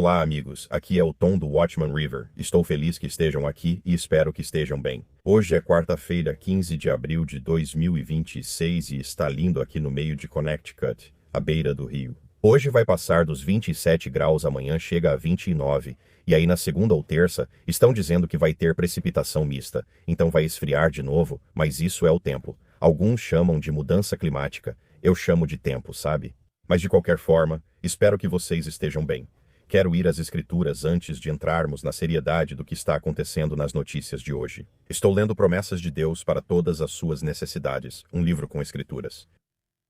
Olá, amigos. Aqui é o Tom do Watchman River. Estou feliz que estejam aqui e espero que estejam bem. Hoje é quarta-feira, 15 de abril de 2026 e está lindo aqui no meio de Connecticut, à beira do rio. Hoje vai passar dos 27 graus, amanhã chega a 29, e aí na segunda ou terça estão dizendo que vai ter precipitação mista, então vai esfriar de novo, mas isso é o tempo. Alguns chamam de mudança climática, eu chamo de tempo, sabe? Mas de qualquer forma, espero que vocês estejam bem. Quero ir às escrituras antes de entrarmos na seriedade do que está acontecendo nas notícias de hoje. Estou lendo Promessas de Deus para Todas as Suas Necessidades, um livro com escrituras.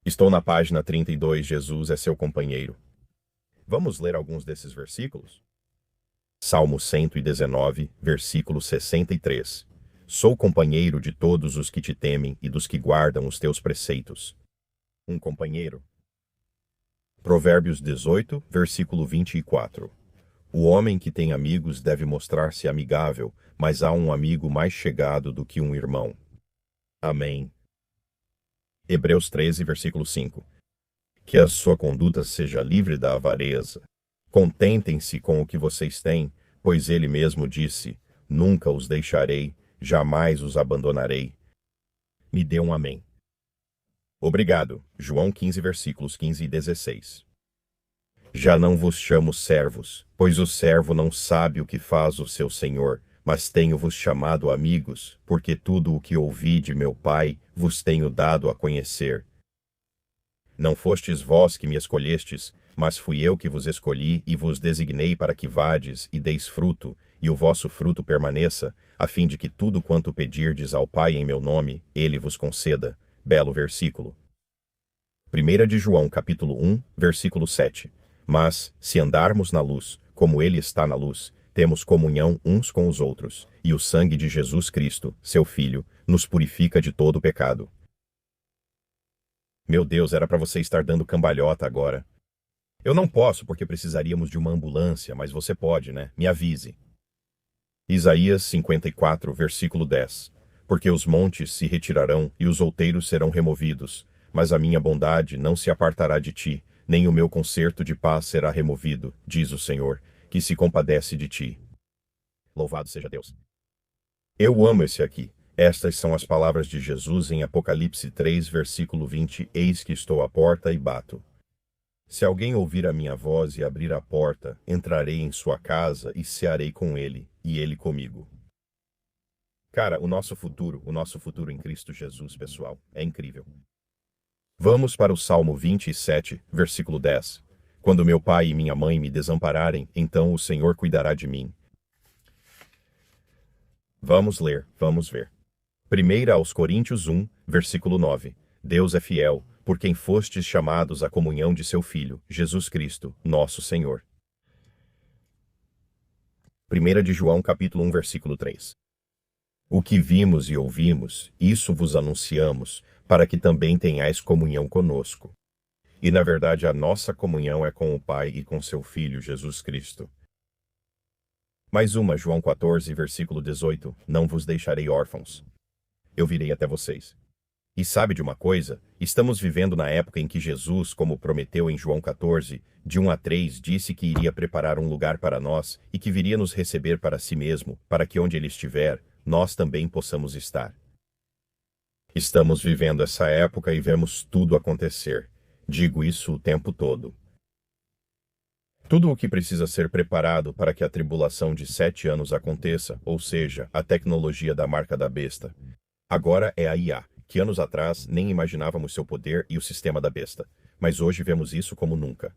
Estou na página 32, Jesus é seu companheiro. Vamos ler alguns desses versículos? Salmo 119, versículo 63. Sou companheiro de todos os que te temem e dos que guardam os teus preceitos. Um companheiro. Provérbios 18, versículo 24. O homem que tem amigos deve mostrar-se amigável, mas há um amigo mais chegado do que um irmão. Amém. Hebreus 13, versículo 5. Que a sua conduta seja livre da avareza. Contentem-se com o que vocês têm, pois ele mesmo disse, nunca os deixarei, jamais os abandonarei. Me dê um amém. Obrigado. João 15, versículos 15 e 16. Já não vos chamo servos, pois o servo não sabe o que faz o seu senhor, mas tenho-vos chamado amigos, porque tudo o que ouvi de meu Pai vos tenho dado a conhecer. Não fostes vós que me escolhestes, mas fui eu que vos escolhi e vos designei para que vades e deis fruto, e o vosso fruto permaneça, a fim de que tudo quanto pedirdes ao Pai em meu nome, ele vos conceda. Belo versículo. 1 de João, capítulo 1, versículo 7. Mas, se andarmos na luz, como ele está na luz, temos comunhão uns com os outros, e o sangue de Jesus Cristo, seu Filho, nos purifica de todo pecado. Meu Deus, era para você estar dando cambalhota agora. Eu não posso porque precisaríamos de uma ambulância, mas você pode, né? Me avise. Isaías 54, versículo 10. Porque os montes se retirarão e os outeiros serão removidos, mas a minha bondade não se apartará de ti, nem o meu concerto de paz será removido, diz o Senhor, que se compadece de ti. Louvado seja Deus. Eu amo esse aqui. Estas são as palavras de Jesus em Apocalipse 3, versículo 20. Eis que estou à porta e bato. Se alguém ouvir a minha voz e abrir a porta, entrarei em sua casa e cearei com ele, e ele comigo. Cara, o nosso futuro em Cristo Jesus, pessoal, é incrível. Vamos para o Salmo 27, versículo 10. Quando meu pai e minha mãe me desampararem, então o Senhor cuidará de mim. Vamos ler, vamos ver. 1 aos Coríntios 1, versículo 9. Deus é fiel, por quem fostes chamados à comunhão de seu Filho, Jesus Cristo, nosso Senhor. 1 de João, capítulo 1, versículo 3. O que vimos e ouvimos, isso vos anunciamos, para que também tenhais comunhão conosco. E na verdade a nossa comunhão é com o Pai e com seu Filho, Jesus Cristo. Mais uma, João 14, versículo 18. Não vos deixarei órfãos. Eu virei até vocês. E sabe de uma coisa? Estamos vivendo na época em que Jesus, como prometeu em João 14, de 1 a 3, disse que iria preparar um lugar para nós e que viria nos receber para si mesmo, para que onde ele estiver, nós também possamos estar. Estamos vivendo essa época e vemos tudo acontecer. Digo isso o tempo todo. Tudo o que precisa ser preparado para que a tribulação de 7 anos aconteça, ou seja, a tecnologia da marca da besta. Agora é a IA, que anos atrás nem imaginávamos seu poder e o sistema da besta, mas hoje vemos isso como nunca.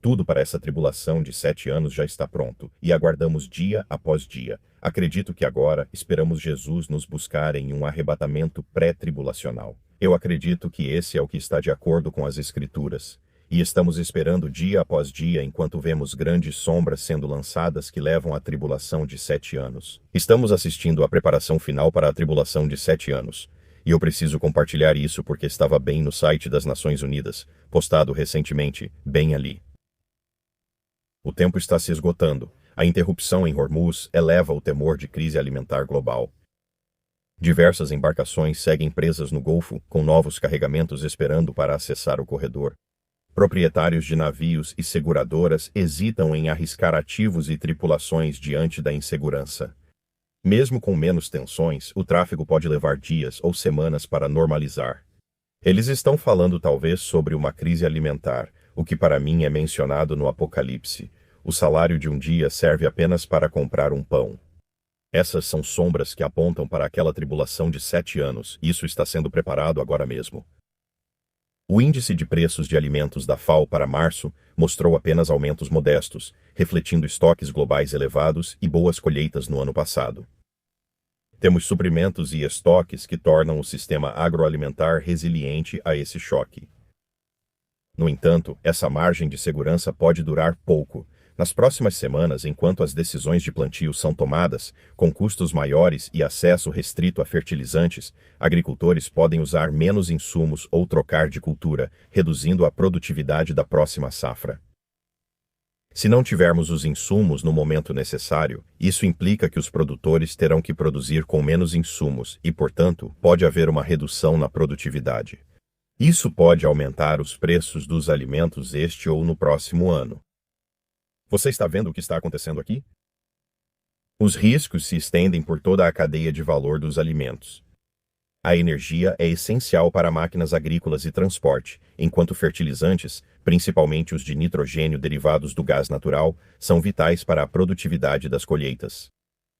Tudo para essa tribulação de 7 anos já está pronto, e aguardamos dia após dia. Acredito que agora esperamos Jesus nos buscar em um arrebatamento pré-tribulacional. Eu acredito que esse é o que está de acordo com as Escrituras. E estamos esperando dia após dia enquanto vemos grandes sombras sendo lançadas que levam à tribulação de 7 anos. Estamos assistindo à preparação final para a tribulação de 7 anos. E eu preciso compartilhar isso porque estava bem no site das Nações Unidas, postado recentemente, bem ali. O tempo está se esgotando. A interrupção em Hormuz eleva o temor de crise alimentar global. Diversas embarcações seguem presas no Golfo, com novos carregamentos esperando para acessar o corredor. Proprietários de navios e seguradoras hesitam em arriscar ativos e tripulações diante da insegurança. Mesmo com menos tensões, o tráfego pode levar dias ou semanas para normalizar. Eles estão falando talvez sobre uma crise alimentar, o que para mim é mencionado no Apocalipse. O salário de um dia serve apenas para comprar um pão. Essas são sombras que apontam para aquela tribulação de 7 anos. Isso está sendo preparado agora mesmo. O índice de preços de alimentos da FAO para março mostrou apenas aumentos modestos, refletindo estoques globais elevados e boas colheitas no ano passado. Temos suprimentos e estoques que tornam o sistema agroalimentar resiliente a esse choque. No entanto, essa margem de segurança pode durar pouco. Nas próximas semanas, enquanto as decisões de plantio são tomadas, com custos maiores e acesso restrito a fertilizantes, agricultores podem usar menos insumos ou trocar de cultura, reduzindo a produtividade da próxima safra. Se não tivermos os insumos no momento necessário, isso implica que os produtores terão que produzir com menos insumos e, portanto, pode haver uma redução na produtividade. Isso pode aumentar os preços dos alimentos este ou no próximo ano. Você está vendo o que está acontecendo aqui? Os riscos se estendem por toda a cadeia de valor dos alimentos. A energia é essencial para máquinas agrícolas e transporte, enquanto fertilizantes, principalmente os de nitrogênio derivados do gás natural, são vitais para a produtividade das colheitas.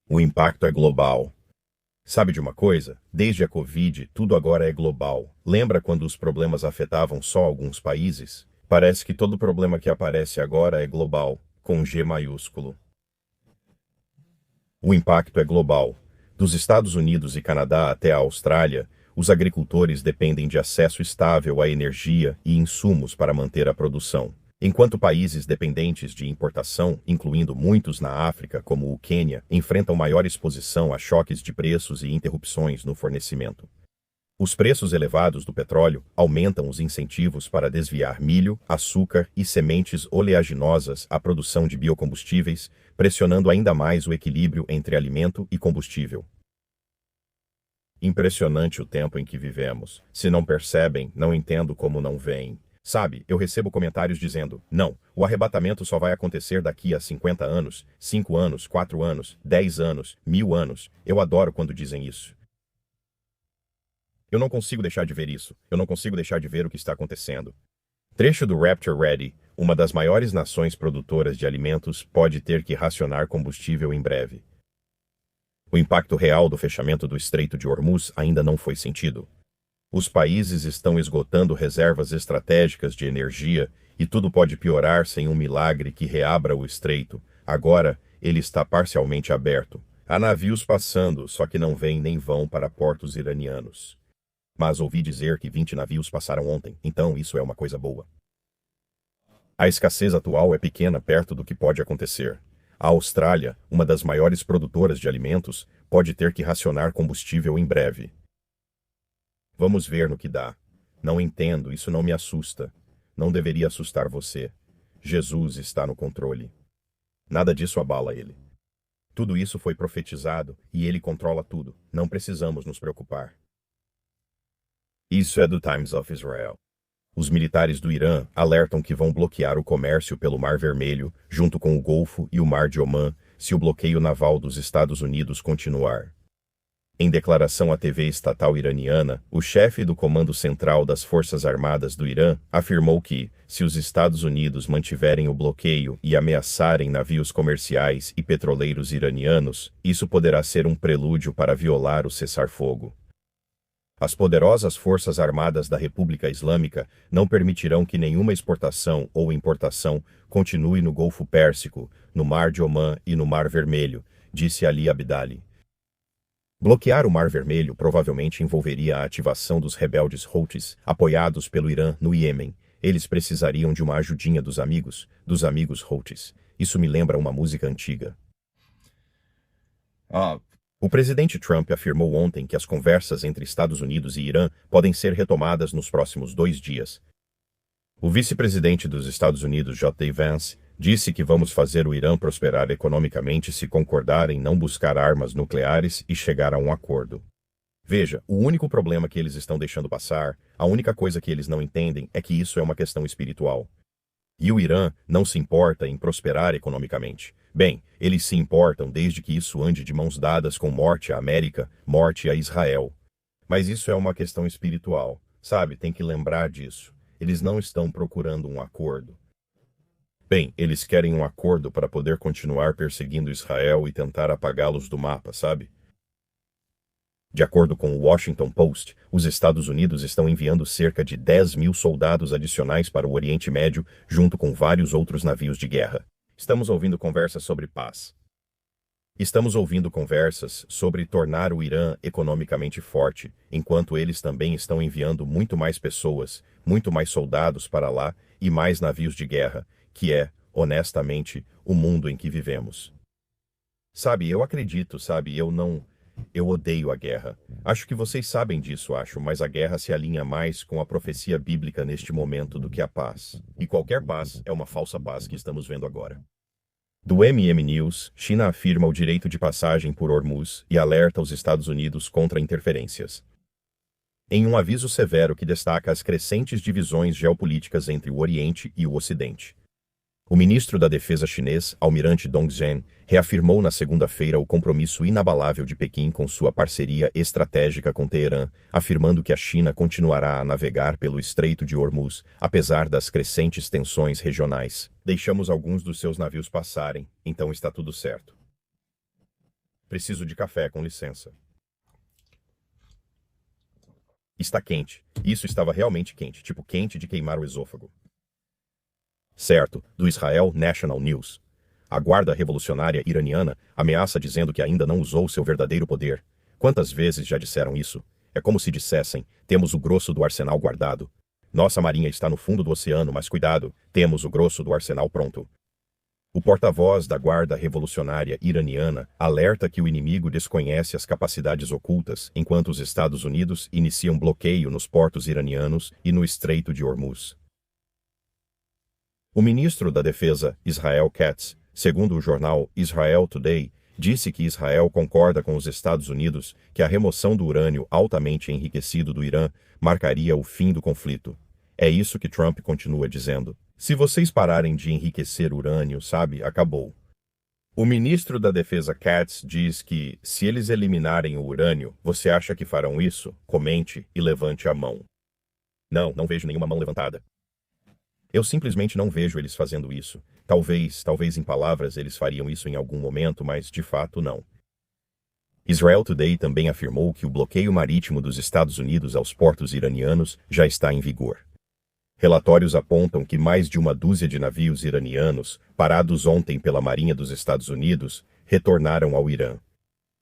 O impacto é global. Sabe de uma coisa? Desde a Covid, tudo agora é global. Lembra quando os problemas afetavam só alguns países? Parece que todo problema que aparece agora é global, com G maiúsculo. O impacto é global. Dos Estados Unidos e Canadá até a Austrália, os agricultores dependem de acesso estável à energia e insumos para manter a produção. Enquanto países dependentes de importação, incluindo muitos na África, como o Quênia, enfrentam maior exposição a choques de preços e interrupções no fornecimento. Os preços elevados do petróleo aumentam os incentivos para desviar milho, açúcar e sementes oleaginosas à produção de biocombustíveis, pressionando ainda mais o equilíbrio entre alimento e combustível. Impressionante o tempo em que vivemos. Se não percebem, não entendo como não veem. Sabe, eu recebo comentários dizendo, não, o arrebatamento só vai acontecer daqui a 50 anos, 5 anos, 4 anos, 10 anos, 1000 anos. Eu adoro quando dizem isso. Eu não consigo deixar de ver isso. Eu não consigo deixar de ver o que está acontecendo. Trecho do Rapture Ready, uma das maiores nações produtoras de alimentos, pode ter que racionar combustível em breve. O impacto real do fechamento do Estreito de Hormuz ainda não foi sentido. Os países estão esgotando reservas estratégicas de energia e tudo pode piorar sem um milagre que reabra o estreito. Agora, ele está parcialmente aberto. Há navios passando, só que não vêm nem vão para portos iranianos. Mas ouvi dizer que 20 navios passaram ontem, então isso é uma coisa boa. A escassez atual é pequena perto do que pode acontecer. A Austrália, uma das maiores produtoras de alimentos, pode ter que racionar combustível em breve. Vamos ver no que dá. Não entendo, isso não me assusta. Não deveria assustar você. Jesus está no controle. Nada disso abala ele. Tudo isso foi profetizado e ele controla tudo. Não precisamos nos preocupar. Isso é do Times of Israel. Os militares do Irã alertam que vão bloquear o comércio pelo Mar Vermelho, junto com o Golfo e o Mar de Omã, se o bloqueio naval dos Estados Unidos continuar. Em declaração à TV estatal iraniana, o chefe do Comando Central das Forças Armadas do Irã afirmou que, se os Estados Unidos mantiverem o bloqueio e ameaçarem navios comerciais e petroleiros iranianos, isso poderá ser um prelúdio para violar o cessar-fogo. As poderosas Forças Armadas da República Islâmica não permitirão que nenhuma exportação ou importação continue no Golfo Pérsico, no Mar de Omã e no Mar Vermelho, disse Ali Abdali. Bloquear o Mar Vermelho provavelmente envolveria a ativação dos rebeldes Houthis, apoiados pelo Irã no Iêmen. Eles precisariam de uma ajudinha dos amigos Houthis. Isso me lembra uma música antiga. O presidente Trump afirmou ontem que as conversas entre Estados Unidos e Irã podem ser retomadas nos próximos 2 dias. O vice-presidente dos Estados Unidos, J.D. Vance, disse que vamos fazer o Irã prosperar economicamente se concordar em não buscar armas nucleares e chegar a um acordo. Veja, o único problema que eles estão deixando passar, a única coisa que eles não entendem é que isso é uma questão espiritual. E o Irã não se importa em prosperar economicamente. Bem, eles se importam desde que isso ande de mãos dadas com morte à América, morte a Israel. Mas isso é uma questão espiritual, sabe? Tem que lembrar disso. Eles não estão procurando um acordo. Bem, eles querem um acordo para poder continuar perseguindo Israel e tentar apagá-los do mapa, sabe? De acordo com o Washington Post, os Estados Unidos estão enviando cerca de 10.000 soldados adicionais para o Oriente Médio, junto com vários outros navios de guerra. Estamos ouvindo conversas sobre paz. Estamos ouvindo conversas sobre tornar o Irã economicamente forte, enquanto eles também estão enviando muito mais pessoas, muito mais soldados para lá e mais navios de guerra, que é, honestamente, o mundo em que vivemos. Sabe, eu acredito, sabe, eu odeio a guerra. Acho que vocês sabem disso, mas a guerra se alinha mais com a profecia bíblica neste momento do que a paz. E qualquer paz é uma falsa paz que estamos vendo agora. Do News, China afirma o direito de passagem por Hormuz e alerta os Estados Unidos contra interferências. Em um aviso severo que destaca as crescentes divisões geopolíticas entre o Oriente e o Ocidente. O ministro da Defesa chinês, Almirante Dong Zhen, reafirmou na segunda-feira o compromisso inabalável de Pequim com sua parceria estratégica com Teherã, afirmando que a China continuará a navegar pelo Estreito de Hormuz, apesar das crescentes tensões regionais. Deixamos alguns dos seus navios passarem, então está tudo certo. Preciso de café, com licença. Está quente. Isso estava realmente quente, tipo quente de queimar o esôfago. Certo, do Israel National News. A Guarda Revolucionária Iraniana ameaça dizendo que ainda não usou seu verdadeiro poder. Quantas vezes já disseram isso? É como se dissessem, temos o grosso do arsenal guardado. Nossa marinha está no fundo do oceano, mas cuidado, temos o grosso do arsenal pronto. O porta-voz da Guarda Revolucionária Iraniana alerta que o inimigo desconhece as capacidades ocultas, enquanto os Estados Unidos iniciam bloqueio nos portos iranianos e no Estreito de Hormuz. O ministro da Defesa, Israel Katz, segundo o jornal Israel Today, disse que Israel concorda com os Estados Unidos que a remoção do urânio altamente enriquecido do Irã marcaria o fim do conflito. É isso que Trump continua dizendo. Se vocês pararem de enriquecer urânio, acabou. O ministro da Defesa Katz diz que, se eles eliminarem o urânio, você acha que farão isso? Comente e levante a mão. Não vejo nenhuma mão levantada. Eu simplesmente não vejo eles fazendo isso. Talvez em palavras eles fariam isso em algum momento, mas de fato não. Israel Today também afirmou que o bloqueio marítimo dos Estados Unidos aos portos iranianos já está em vigor. Relatórios apontam que mais de uma dúzia de navios iranianos, parados ontem pela Marinha dos Estados Unidos, retornaram ao Irã.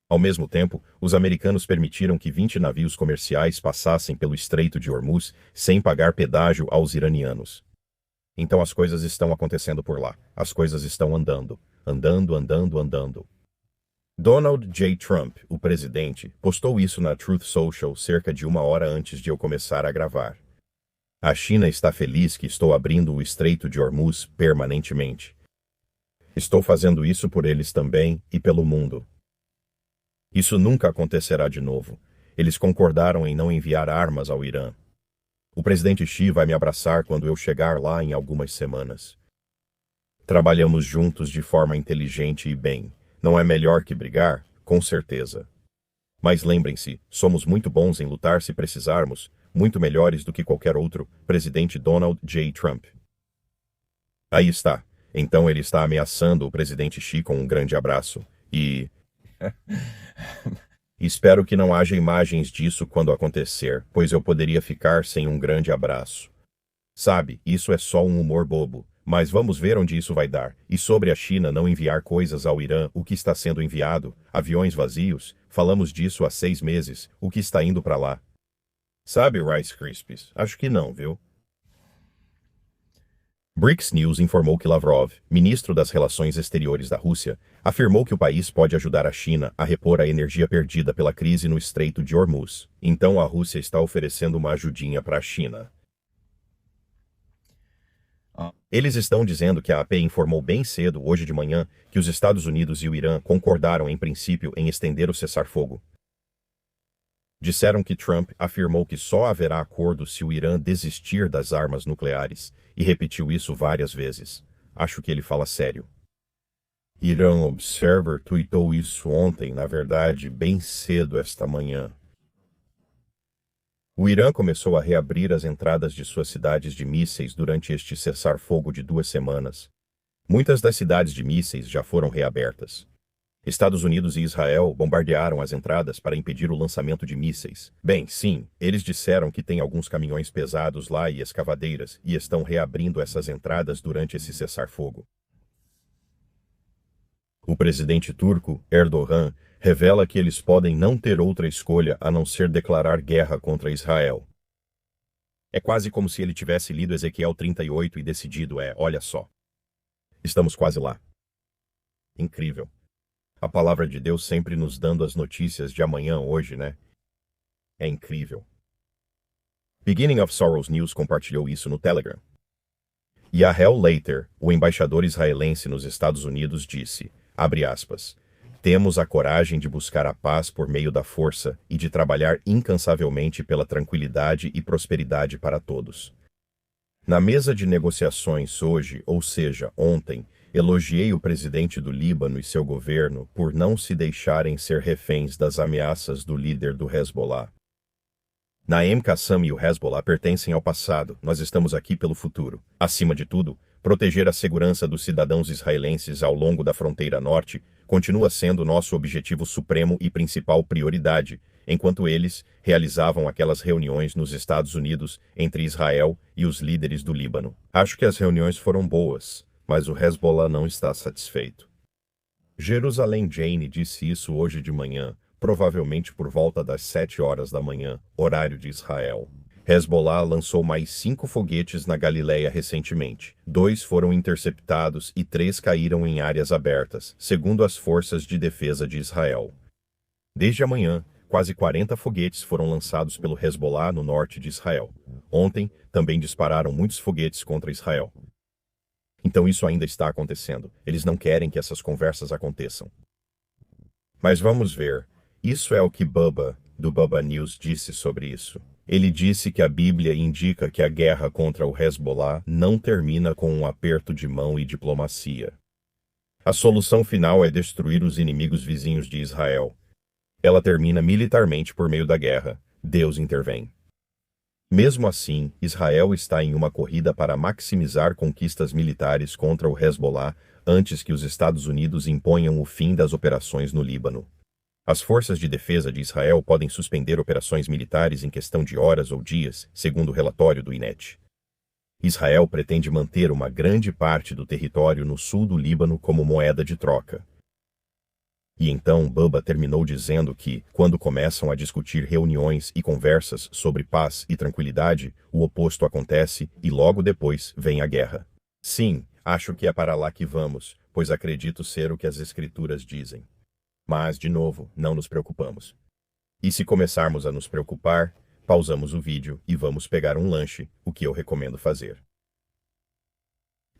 Ao mesmo tempo, os americanos permitiram que 20 navios comerciais passassem pelo Estreito de Hormuz sem pagar pedágio aos iranianos. Então as coisas estão acontecendo por lá. As coisas estão andando. Donald J. Trump, o presidente, postou isso na Truth Social cerca de 1 hora antes de eu começar a gravar. A China está feliz que estou abrindo o Estreito de Hormuz permanentemente. Estou fazendo isso por eles também e pelo mundo. Isso nunca acontecerá de novo. Eles concordaram em não enviar armas ao Irã. O presidente Xi vai me abraçar quando eu chegar lá em algumas semanas. Trabalhamos juntos de forma inteligente e bem. Não é melhor que brigar? Com certeza. Mas lembrem-se, somos muito bons em lutar se precisarmos, muito melhores do que qualquer outro, presidente Donald J. Trump. Aí está. Então ele está ameaçando o presidente Xi com um grande abraço. E... Espero que não haja imagens disso quando acontecer, pois eu poderia ficar sem um grande abraço. Sabe, isso é só um humor bobo, mas vamos ver onde isso vai dar. E sobre a China não enviar coisas ao Irã, o que está sendo enviado? Aviões vazios? Falamos disso há 6 meses. O que está indo para lá? Sabe, Rice Krispies? Acho que não, viu? BRICS News informou que Lavrov, ministro das Relações Exteriores da Rússia, afirmou que o país pode ajudar a China a repor a energia perdida pela crise no Estreito de Hormuz. Então a Rússia está oferecendo uma ajudinha para a China. Eles estão dizendo que a AP informou bem cedo, hoje de manhã, que os Estados Unidos e o Irã concordaram em princípio em estender o cessar-fogo. Disseram que Trump afirmou que só haverá acordo se o Irã desistir das armas nucleares e repetiu isso várias vezes. Acho que ele fala sério. Iran Observer tuitou isso ontem, na verdade, bem cedo esta manhã. O Irã começou a reabrir as entradas de suas cidades de mísseis durante este cessar-fogo de 2 semanas. Muitas das cidades de mísseis já foram reabertas. Estados Unidos e Israel bombardearam as entradas para impedir o lançamento de mísseis. Bem, sim, eles disseram que tem alguns caminhões pesados lá e escavadeiras e estão reabrindo essas entradas durante esse cessar-fogo. O presidente turco, Erdogan, revela que eles podem não ter outra escolha a não ser declarar guerra contra Israel. É quase como se ele tivesse lido Ezequiel 38 e decidido, olha só. Estamos quase lá. Incrível. A palavra de Deus sempre nos dando as notícias de amanhã hoje, né? É incrível. Beginning of Sorrows News compartilhou isso no Telegram. Yael Leiter, o embaixador israelense nos Estados Unidos, disse, abre aspas, temos a coragem de buscar a paz por meio da força e de trabalhar incansavelmente pela tranquilidade e prosperidade para todos. Na mesa de negociações hoje, ou seja, ontem, elogiei o presidente do Líbano e seu governo por não se deixarem ser reféns das ameaças do líder do Hezbollah. Naim Qassam e o Hezbollah pertencem ao passado, nós estamos aqui pelo futuro. Acima de tudo, proteger a segurança dos cidadãos israelenses ao longo da fronteira norte continua sendo nosso objetivo supremo e principal prioridade, enquanto eles realizavam aquelas reuniões nos Estados Unidos entre Israel e os líderes do Líbano. Acho que as reuniões foram boas, mas o Hezbollah não está satisfeito. Jerusalém Jane disse isso hoje de manhã, provavelmente por volta das 7 horas da manhã, horário de Israel. Hezbollah lançou mais 5 foguetes na Galileia recentemente. 2 foram interceptados e 3 caíram em áreas abertas, segundo as forças de defesa de Israel. Desde amanhã, quase 40 foguetes foram lançados pelo Hezbollah no norte de Israel. Ontem, também dispararam muitos foguetes contra Israel. Então isso ainda está acontecendo. Eles não querem que essas conversas aconteçam. Mas vamos ver. Isso é o que Bubba, do Bubba News, disse sobre isso. Ele disse que a Bíblia indica que a guerra contra o Hezbollah não termina com um aperto de mão e diplomacia. A solução final é destruir os inimigos vizinhos de Israel. Ela termina militarmente por meio da guerra. Deus intervém. Mesmo assim, Israel está em uma corrida para maximizar conquistas militares contra o Hezbollah antes que os Estados Unidos imponham o fim das operações no Líbano. As forças de defesa de Israel podem suspender operações militares em questão de horas ou dias, segundo o relatório do INET. Israel pretende manter uma grande parte do território no sul do Líbano como moeda de troca. E então Bubba terminou dizendo que, quando começam a discutir reuniões e conversas sobre paz e tranquilidade, o oposto acontece e logo depois vem a guerra. Sim, acho que é para lá que vamos, pois acredito ser o que as escrituras dizem. Mas, de novo, não nos preocupamos. E se começarmos a nos preocupar, pausamos o vídeo e vamos pegar um lanche, o que eu recomendo fazer.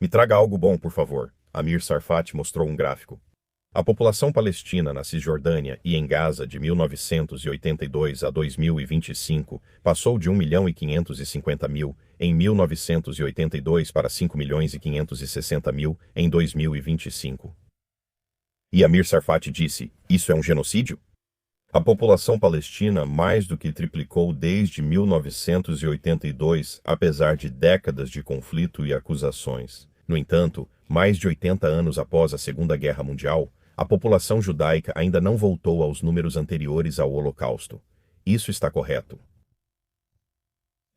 Me traga algo bom, por favor. Amir Sarfati mostrou um gráfico. A população palestina na Cisjordânia e em Gaza de 1982 a 2025 passou de 1.550.000 em 1982 para 5.560.000 em 2025. E Amir Sarfati disse, isso é um genocídio? A população palestina mais do que triplicou desde 1982, apesar de décadas de conflito e acusações. No entanto, mais de 80 anos após a Segunda Guerra Mundial, a população judaica ainda não voltou aos números anteriores ao Holocausto. Isso está correto.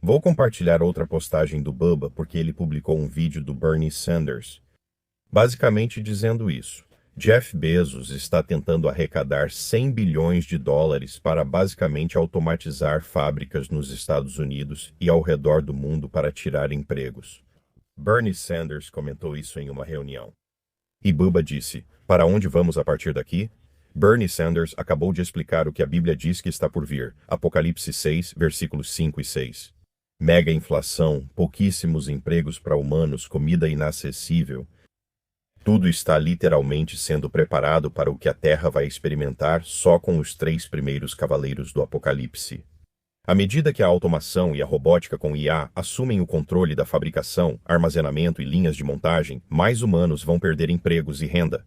Vou compartilhar outra postagem do Bubba porque ele publicou um vídeo do Bernie Sanders, basicamente dizendo isso. Jeff Bezos está tentando arrecadar 100 bilhões de dólares para basicamente automatizar fábricas nos Estados Unidos e ao redor do mundo para tirar empregos. Bernie Sanders comentou isso em uma reunião. E Bubba disse, para onde vamos a partir daqui? Bernie Sanders acabou de explicar o que a Bíblia diz que está por vir, Apocalipse 6, versículos 5 e 6. Mega inflação, pouquíssimos empregos para humanos, comida inacessível. Tudo está literalmente sendo preparado para o que a Terra vai experimentar só com os 3 primeiros cavaleiros do Apocalipse. À medida que a automação e a robótica com IA assumem o controle da fabricação, armazenamento e linhas de montagem, mais humanos vão perder empregos e renda.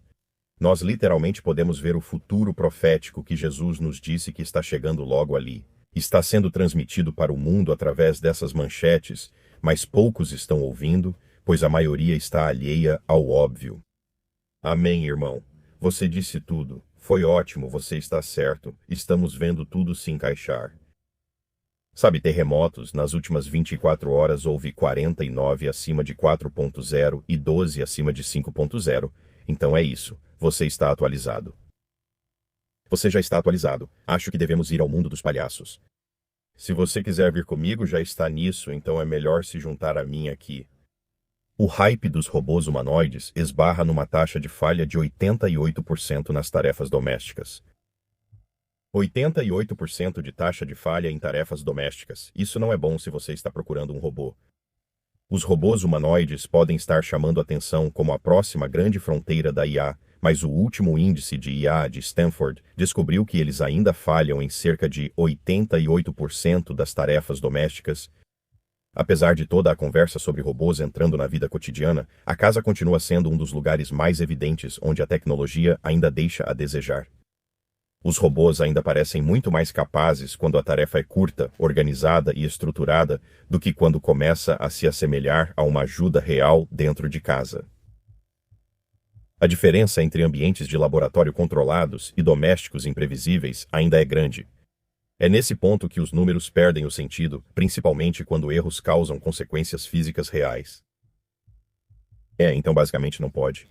Nós literalmente podemos ver o futuro profético que Jesus nos disse que está chegando logo ali. Está sendo transmitido para o mundo através dessas manchetes, mas poucos estão ouvindo, pois a maioria está alheia ao óbvio. Amém, irmão. Você disse tudo. Foi ótimo, você está certo. Estamos vendo tudo se encaixar. Sabe, terremotos, nas últimas 24 horas houve 49 acima de 4.0 e 12 acima de 5.0. Então é isso, você está atualizado. Você já está atualizado. Acho que devemos ir ao mundo dos palhaços. Se você quiser vir comigo, já está nisso, então é melhor se juntar a mim aqui. O hype dos robôs humanoides esbarra numa taxa de falha de 88% nas tarefas domésticas. 88% de taxa de falha em tarefas domésticas. Isso não é bom se você está procurando um robô. Os robôs humanoides podem estar chamando atenção como a próxima grande fronteira da IA, mas o último índice de IA de Stanford descobriu que eles ainda falham em cerca de 88% das tarefas domésticas. Apesar de toda a conversa sobre robôs entrando na vida cotidiana, a casa continua sendo um dos lugares mais evidentes onde a tecnologia ainda deixa a desejar. Os robôs ainda parecem muito mais capazes quando a tarefa é curta, organizada e estruturada do que quando começa a se assemelhar a uma ajuda real dentro de casa. A diferença entre ambientes de laboratório controlados e domésticos imprevisíveis ainda é grande. É nesse ponto que os números perdem o sentido, principalmente quando erros causam consequências físicas reais. Então basicamente não pode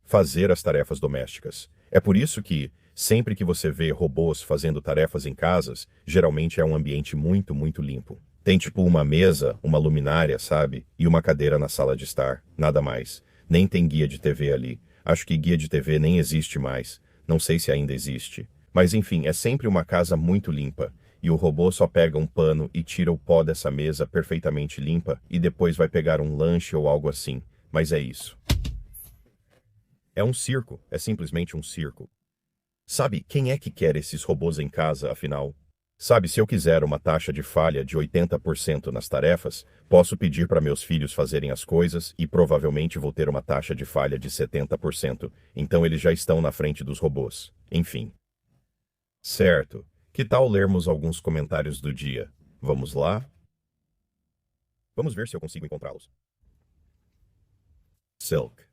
fazer as tarefas domésticas. É por isso que, sempre que você vê robôs fazendo tarefas em casas, geralmente é um ambiente muito, muito limpo. Tem tipo uma mesa, uma luminária, sabe? E uma cadeira na sala de estar, nada mais. Nem tem guia de TV ali. Acho que guia de TV nem existe mais. Não sei se ainda existe. Mas enfim, é sempre uma casa muito limpa. E o robô só pega um pano e tira o pó dessa mesa perfeitamente limpa e depois vai pegar um lanche ou algo assim. Mas é isso. É um circo, é simplesmente um circo. Sabe, quem é que quer esses robôs em casa, afinal? Sabe, se eu quiser uma taxa de falha de 80% nas tarefas, posso pedir para meus filhos fazerem as coisas e provavelmente vou ter uma taxa de falha de 70%. Então eles já estão na frente dos robôs. Enfim. Certo. Que tal lermos alguns comentários do dia? Vamos lá? Vamos ver se eu consigo encontrá-los. Silk.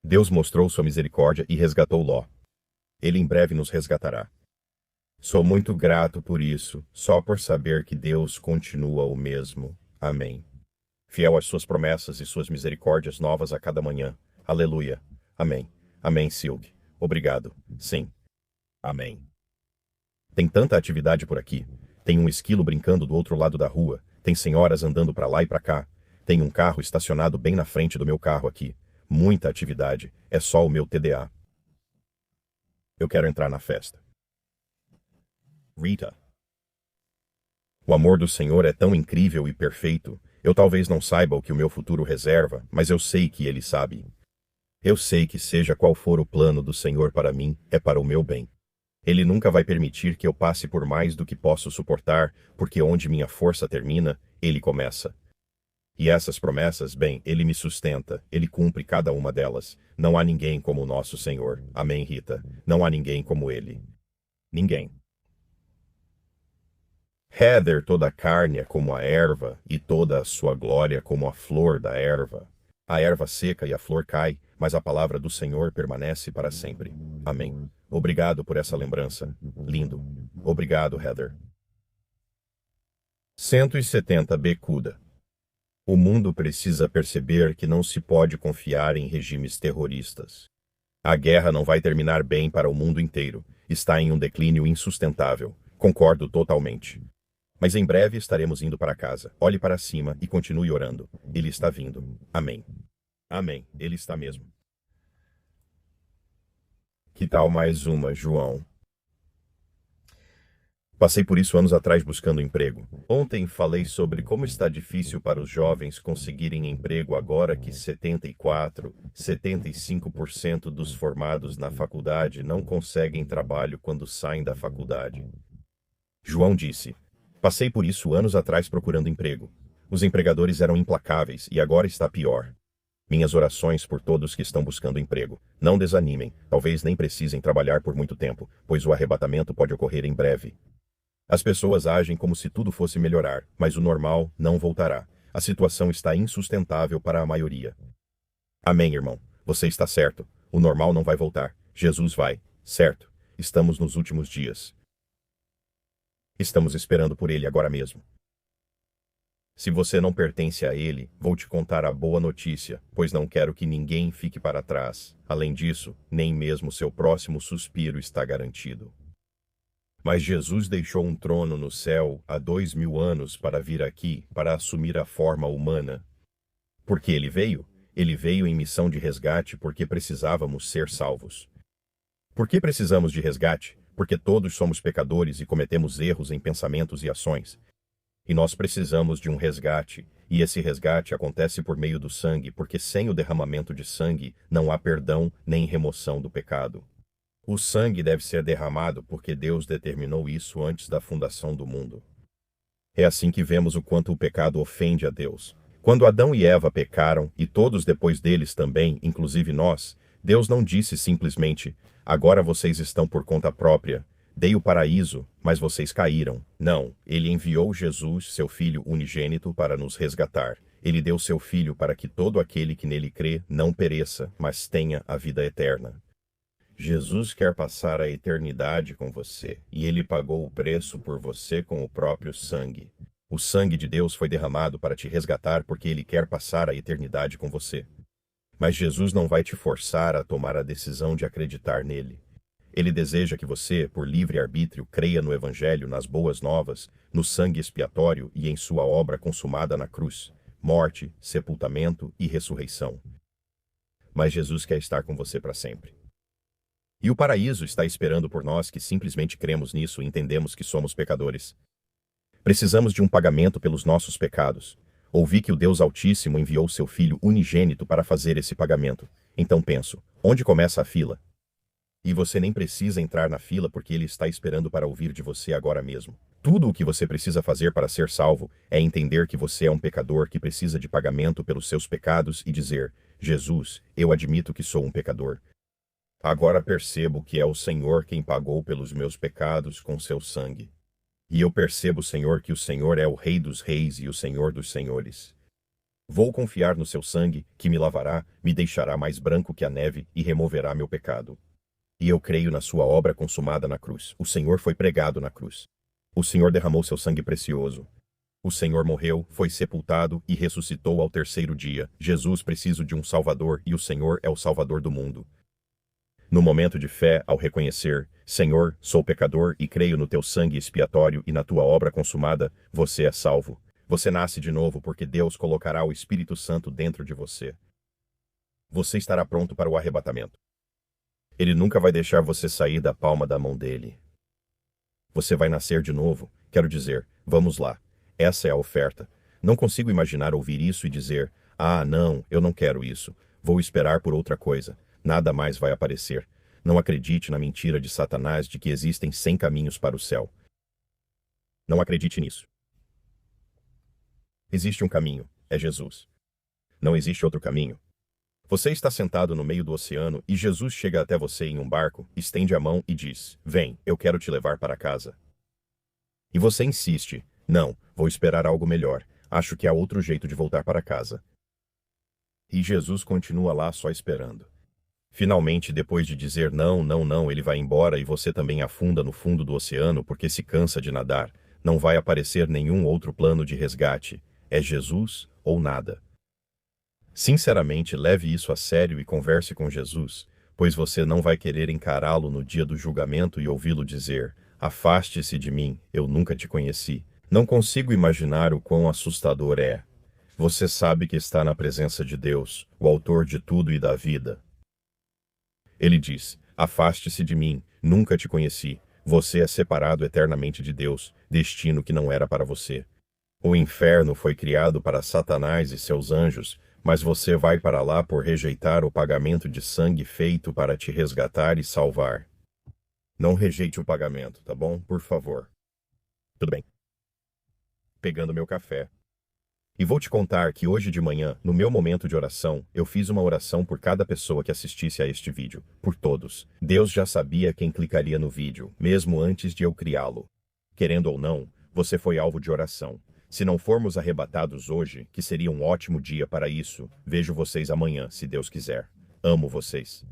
Deus mostrou sua misericórdia e resgatou Ló. Ele em breve nos resgatará. Sou muito grato por isso, só por saber que Deus continua o mesmo. Amém. Fiel às suas promessas e suas misericórdias novas a cada manhã. Aleluia. Amém. Amém, Silk. Obrigado. Sim. Amém. Tem tanta atividade por aqui. Tem um esquilo brincando do outro lado da rua. Tem senhoras andando para lá e para cá. Tem um carro estacionado bem na frente do meu carro aqui. Muita atividade. É só o meu TDA. Eu quero entrar na festa. Rita. O amor do Senhor é tão incrível e perfeito. Eu talvez não saiba o que o meu futuro reserva, mas eu sei que Ele sabe. Eu sei que seja qual for o plano do Senhor para mim, é para o meu bem. Ele nunca vai permitir que eu passe por mais do que posso suportar, porque onde minha força termina, Ele começa. E essas promessas, bem, Ele me sustenta, Ele cumpre cada uma delas. Não há ninguém como o nosso Senhor. Amém, Rita? Não há ninguém como Ele. Ninguém. Heather, toda a carne é como a erva, e toda a sua glória como a flor da erva. A erva seca e a flor cai, mas a palavra do Senhor permanece para sempre. Amém. Obrigado por essa lembrança. Lindo. Obrigado, Heather. 170b Cuda. O mundo precisa perceber que não se pode confiar em regimes terroristas. A guerra não vai terminar bem para o mundo inteiro. Está em um declínio insustentável. Concordo totalmente. Mas em breve estaremos indo para casa. Olhe para cima e continue orando. Ele está vindo. Amém. Amém. Ele está mesmo. Que tal mais uma, João? Passei por isso anos atrás buscando emprego. Ontem falei sobre como está difícil para os jovens conseguirem emprego agora que 74, 75% dos formados na faculdade não conseguem trabalho quando saem da faculdade. João disse: Passei por isso anos atrás procurando emprego. Os empregadores eram implacáveis e agora está pior. Minhas orações por todos que estão buscando emprego. Não desanimem, talvez nem precisem trabalhar por muito tempo, pois o arrebatamento pode ocorrer em breve. As pessoas agem como se tudo fosse melhorar, mas o normal não voltará. A situação está insustentável para a maioria. Amém, irmão. Você está certo. O normal não vai voltar. Jesus vai. Certo. Estamos nos últimos dias. Estamos esperando por ele agora mesmo. Se você não pertence a ele, vou te contar a boa notícia, pois não quero que ninguém fique para trás. Além disso, nem mesmo seu próximo suspiro está garantido. Mas Jesus deixou um trono no céu há 2000 anos para vir aqui, para assumir a forma humana. Por que ele veio? Ele veio em missão de resgate porque precisávamos ser salvos. Por que precisamos de resgate? Porque todos somos pecadores e cometemos erros em pensamentos e ações. E nós precisamos de um resgate, e esse resgate acontece por meio do sangue, porque sem o derramamento de sangue não há perdão nem remoção do pecado. O sangue deve ser derramado porque Deus determinou isso antes da fundação do mundo. É assim que vemos o quanto o pecado ofende a Deus. Quando Adão e Eva pecaram, e todos depois deles também, inclusive nós, Deus não disse simplesmente: agora vocês estão por conta própria, dei o paraíso, mas vocês caíram. Não, ele enviou Jesus, seu Filho unigênito, para nos resgatar. Ele deu seu Filho para que todo aquele que nele crê não pereça, mas tenha a vida eterna. Jesus quer passar a eternidade com você, e ele pagou o preço por você com o próprio sangue. O sangue de Deus foi derramado para te resgatar porque ele quer passar a eternidade com você. Mas Jesus não vai te forçar a tomar a decisão de acreditar nele. Ele deseja que você, por livre arbítrio, creia no Evangelho, nas boas novas, no sangue expiatório e em sua obra consumada na cruz, morte, sepultamento e ressurreição. Mas Jesus quer estar com você para sempre. E o paraíso está esperando por nós que simplesmente cremos nisso e entendemos que somos pecadores. Precisamos de um pagamento pelos nossos pecados. Ouvi que o Deus Altíssimo enviou seu Filho unigênito para fazer esse pagamento. Então penso, onde começa a fila? E você nem precisa entrar na fila porque ele está esperando para ouvir de você agora mesmo. Tudo o que você precisa fazer para ser salvo é entender que você é um pecador que precisa de pagamento pelos seus pecados e dizer: Jesus, eu admito que sou um pecador. Agora percebo que é o Senhor quem pagou pelos meus pecados com seu sangue. E eu percebo, Senhor, que o Senhor é o Rei dos reis e o Senhor dos senhores. Vou confiar no seu sangue, que me lavará, me deixará mais branco que a neve e removerá meu pecado. E eu creio na sua obra consumada na cruz. O Senhor foi pregado na cruz. O Senhor derramou seu sangue precioso. O Senhor morreu, foi sepultado e ressuscitou ao terceiro dia. Jesus precisa de um Salvador e o Senhor é o Salvador do mundo. No momento de fé, ao reconhecer: Senhor, sou pecador e creio no teu sangue expiatório e na tua obra consumada, você é salvo. Você nasce de novo porque Deus colocará o Espírito Santo dentro de você. Você estará pronto para o arrebatamento. Ele nunca vai deixar você sair da palma da mão dele. Você vai nascer de novo, quero dizer, vamos lá. Essa é a oferta. Não consigo imaginar ouvir isso e dizer: ah, não, eu não quero isso. Vou esperar por outra coisa. Nada mais vai aparecer. Não acredite na mentira de Satanás de que existem 100 caminhos para o céu. Não acredite nisso. Existe um caminho, é Jesus. Não existe outro caminho. Você está sentado no meio do oceano e Jesus chega até você em um barco, estende a mão e diz: vem, eu quero te levar para casa. E você insiste: não, vou esperar algo melhor, acho que há outro jeito de voltar para casa. E Jesus continua lá só esperando. Finalmente, depois de dizer não, não, não, ele vai embora e você também afunda no fundo do oceano porque se cansa de nadar. Não vai aparecer nenhum outro plano de resgate. É Jesus ou nada. Sinceramente, leve isso a sério e converse com Jesus, pois você não vai querer encará-lo no dia do julgamento e ouvi-lo dizer: afaste-se de mim, eu nunca te conheci. Não consigo imaginar o quão assustador é. Você sabe que está na presença de Deus, o autor de tudo e da vida. Ele diz: afaste-se de mim, nunca te conheci. Você é separado eternamente de Deus, destino que não era para você. O inferno foi criado para Satanás e seus anjos, mas você vai para lá por rejeitar o pagamento de sangue feito para te resgatar e salvar. Não rejeite o pagamento, tá bom? Por favor. Tudo bem. Pegando meu café. E vou te contar que hoje de manhã, no meu momento de oração, eu fiz uma oração por cada pessoa que assistisse a este vídeo. Por todos. Deus já sabia quem clicaria no vídeo, mesmo antes de eu criá-lo. Querendo ou não, você foi alvo de oração. Se não formos arrebatados hoje, que seria um ótimo dia para isso, vejo vocês amanhã, se Deus quiser. Amo vocês.